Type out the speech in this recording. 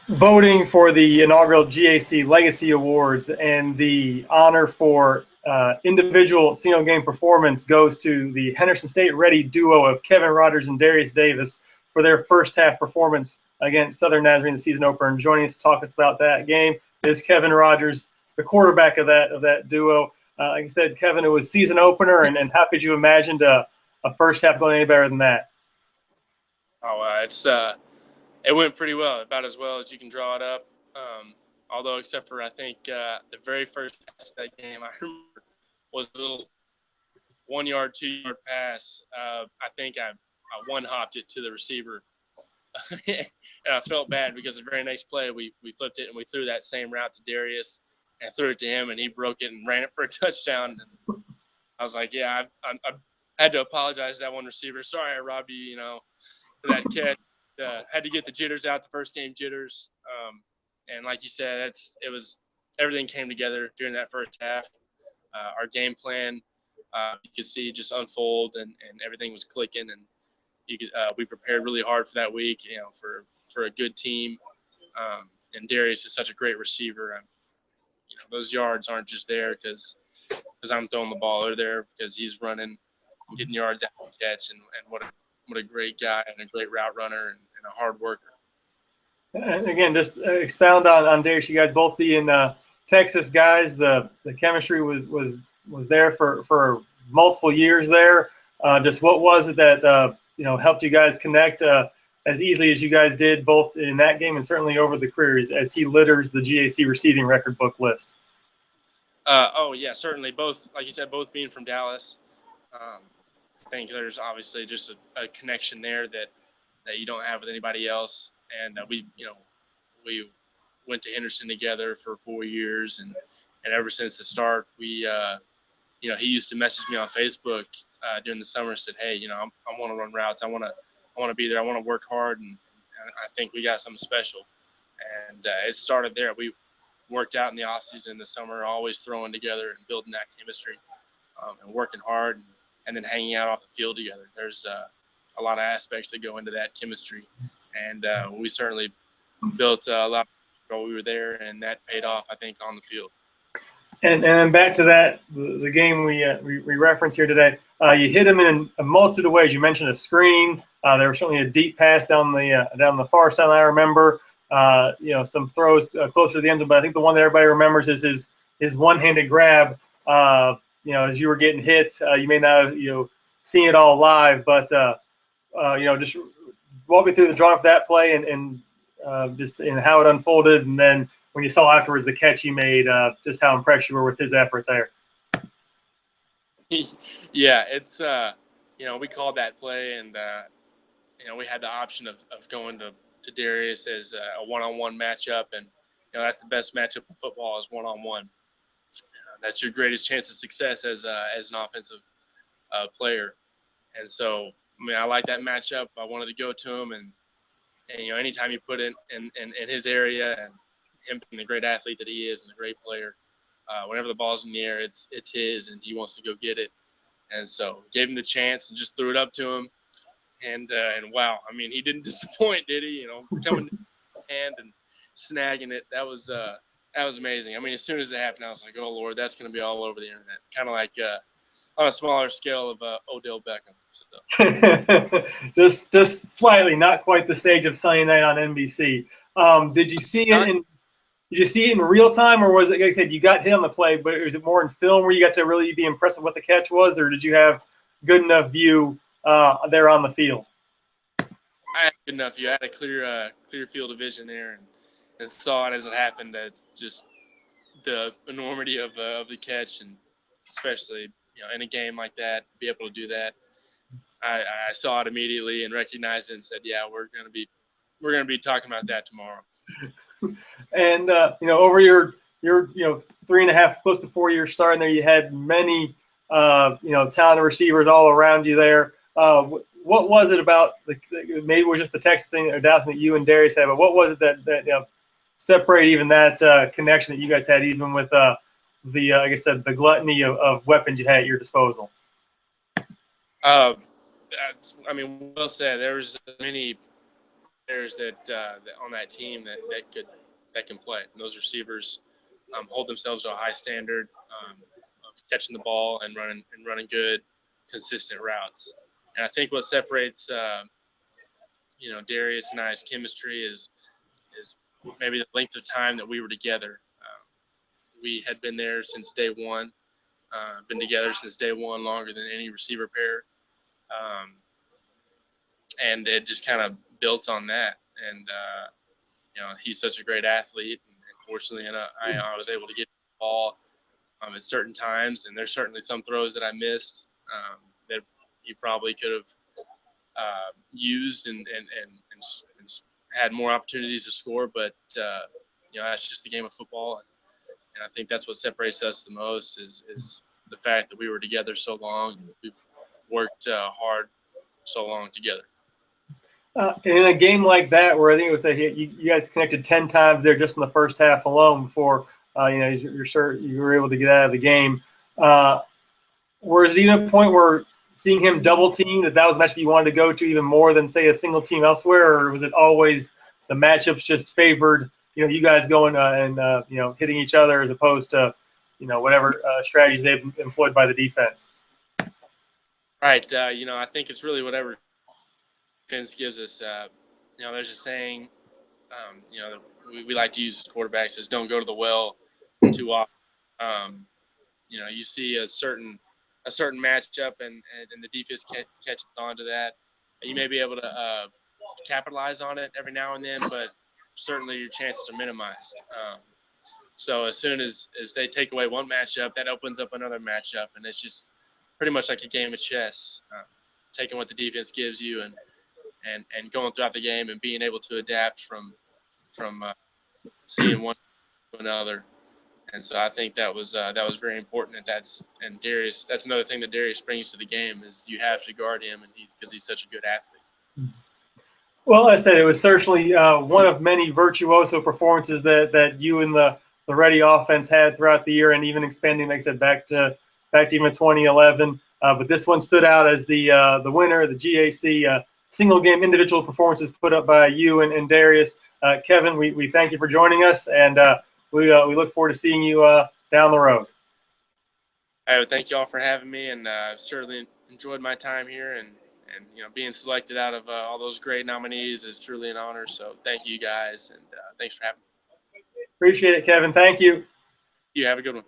voting for the inaugural GAC leGACy Awards, and the honor for individual single game performance goes to the Henderson State ready duo of Kevin Rodgers and Darius Davis for their first half performance against Southern Nazarene in the season opener. And joining us to talk about that game is Kevin Rodgers, the quarterback of that duo. Like I said, Kevin, it was season opener, and how could you imagine a first half going any better than that? It went pretty well, about as well as you can draw it up. Although, except for I think the very first pass of that game, I remember was a little 1 yard, 2 yard pass. I think I one hopped it to the receiver, and I felt bad because the very next play we flipped it and we threw that same route to Darius and threw it to him, and he broke it and ran it for a touchdown. And I was like, yeah, I had to apologize to that one receiver. Sorry, I robbed you, for that catch. Had to get the jitters out, the first game jitters. And like you said, everything came together during that first half. Our game plan, you could see just unfold, and everything was clicking. And we prepared really hard for that week, for a good team. And Darius is such a great receiver. Those yards aren't just there because I'm throwing the ball. They're there because he's running, getting yards after the catch, and what a great guy and a great route runner and a hard worker. And again, just expound on Darius. You guys both being Texas guys. The chemistry was there for multiple years there. Just what was it that helped you guys connect as easily as you guys did, both in that game and certainly over the careers, as he litters the GAC receiving record book list? Yeah, certainly. Both, like you said, both being from Dallas. I think there's obviously just a connection there that you don't have with anybody else. And we went to Henderson together for 4 years, and ever since the start, he used to message me on Facebook during the summer, said, hey, I want to run routes, I want to be there, I want to work hard, and I think we got something special. And it started there. We worked out in the off season in the summer, always throwing together and building that chemistry, and working hard, and then hanging out off the field together. There's a lot of aspects that go into that chemistry, and we certainly built a lot while we were there, and that paid off, I think, on the field. And back to that, the game we reference here today, you hit him in a multitude of ways. You mentioned a screen. There was certainly a deep pass down the far side. I remember, some throws closer to the end zone, but I think the one that everybody remembers is his one-handed grab. As you were getting hit, you may not have seen it all live, but just walk me through the drawing for that play and just how it unfolded, and then when you saw afterwards the catch he made, just how impressed you were with his effort there. Yeah, it's we called that play, and we had the option of going to Darius as a one-on-one matchup, and that's the best matchup in football is one-on-one. That's your greatest chance of success as an offensive player. And so, I like that matchup. I wanted to go to him, and anytime you put in his area, and him being the great athlete that he is and the great player, whenever the ball's in the air, it's his, and he wants to go get it. And so gave him the chance and just threw it up to him. And wow, he didn't disappoint, did he? Coming in hand and snagging it. That was amazing. As soon as it happened, I was like, oh, Lord, that's going to be all over the internet. Kind of like on a smaller scale of Odell Beckham. So. just slightly, not quite the stage of Sunday night on NBC. Did you see it in real time, or was it, like I said, you got hit on the play, but was it more in film where you got to really be impressed with what the catch was, or did you have good enough view there on the field? I had good enough view. I had a clear field of vision there, and saw it as it happened. That just the enormity of the catch, and especially in a game like that, to be able to do that, I saw it immediately and recognized it and said, yeah, we're gonna be talking about that tomorrow. And over your 3.5, close to 4 year start in there, you had many talented receivers all around you there. What was it about maybe it was just the Texas thing or Dallas that you and Darius had, but what was it that separated even that connection that you guys had, even with like I said, the gluttony of weapons you had at your disposal? Well said. There was many players that on that team that can play. And those receivers hold themselves to a high standard of catching the ball and running good, consistent routes. And I think what separates Darius and I's chemistry is maybe the length of time that we were together. We had been there since day one, been together since day one, longer than any receiver pair. And it just kind of built on that. And, he's such a great athlete. And fortunately, I was able to get the ball at certain times. And there's certainly some throws that I missed that he probably could have used and had more opportunities to score. But, that's just the game of football. And I think that's what separates us the most is the fact that we were together so long. And we've worked hard so long together. In a game like that, where I think it was that you guys connected 10 times there just in the first half alone before you're sure you were able to get out of the game. Was it even a point where seeing him double team that was a matchup you wanted to go to even more than say a single team elsewhere, or was it always the matchups just favored you guys going and hitting each other as opposed to whatever strategies they've employed by the defense? Right. I think it's really whatever defense gives us. There's a saying, we like to use as quarterbacks is don't go to the well too often. You see a certain matchup and the defense catches on to that. And you may be able to capitalize on it every now and then, but certainly your chances are minimized. So as soon as they take away one matchup, that opens up another matchup, and it's just pretty much like a game of chess, taking what the defense gives you and going throughout the game and being able to adapt from seeing one to another. And so I think that was very important. And Darius, that's another thing that Darius brings to the game is you have to guard him, and because he's such a good athlete. Well, I said it was certainly one of many virtuoso performances that you and the Ready offense had throughout the year, and even expanding, like I said, back to even 2011. But this one stood out as the winner, the GAC single game individual performances put up by you and Darius. Kevin, we thank you for joining us, and we look forward to seeing you down the road. All right, thank you all for having me, and I've certainly enjoyed my time here, and being selected out of all those great nominees is truly an honor. So thank you guys, and thanks for having me. Appreciate it, Kevin. Thank you. You have a good one.